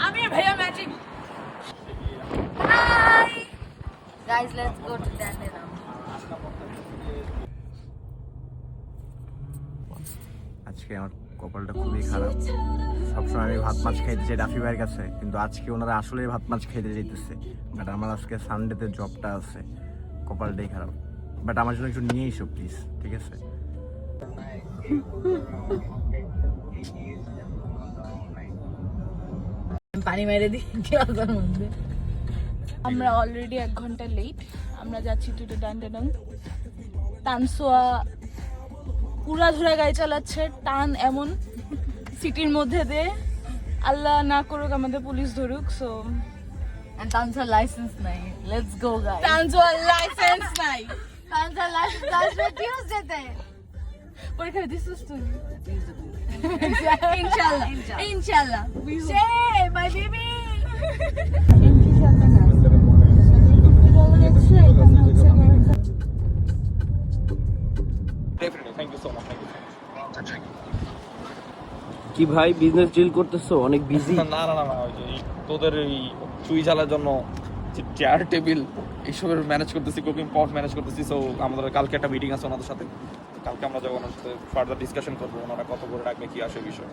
আমি ভাইয়া magic. Hi guys, let's go to Dandenong. আজকে আমার কপালটা খুবই খারাপ। সবসময় আমি ভাত মাছ খাইতে চাই রাফি ভাইয়ের কাছে, কিন্তু আজকে ওনারা আসলে ভাত মাছ খাইতে যেতেছে। বাট আমার আজকে সানডেতে জবটা আছে, কপালটাই খারাপ। বাট আমার জন্য একটু নিয়ে এসো প্লিজ, ঠিক আছে? পানি মেরে দিই গ্লাসের মধ্যে। আমরা অলরেডি 1 ঘন্টা লেট। আমরা যাচ্ছি টু ডান্ডেনং। তানসোয়া পুরা ধরে গাড়ি চালাচ্ছে, টান এমন সিটির মধ্যে দিয়ে। আল্লাহ না করুক আমাদের পুলিশ ধরুক। সো And Tansa's license নাই। Let's go guys. তানসোয়া লাইসেন্স নাই। Tansa's license আসবে টিউসডেতে। পরীক্ষা দিছিস তুই? ইনশাআল্লাহ ইনশাআল্লাহ। Say my baby. কি ভাই বিজনেস ডিল করতেছো? অনেক বিজি। না না না না, ওই যে তোদের এই চুই ঝালার জন্য চেয়ার টেবিল এইসবের ম্যানেজ করতেছি, কুকিং পট ম্যানেজ করতেছি। সো আমাদের কালকে একটা মিটিং আছে ওনাদের সাথে। কালকে আমরা যাবো ওনার সাথে ফার্দার ডিসকাশন করবো, ওনারা কত করে রাখবে কি আসে বিষয়।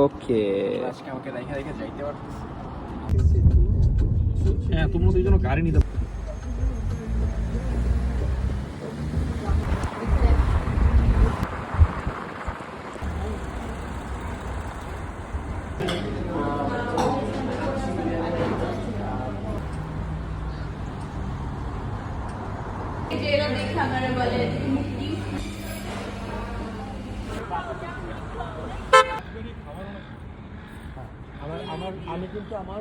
ওকে, আজকে আমাকে রেখে রেখে যাইতে পারতেছি। হ্যাঁ, তোমরা দুইজন গাড়ি নিতে আমি কিন্তু আমার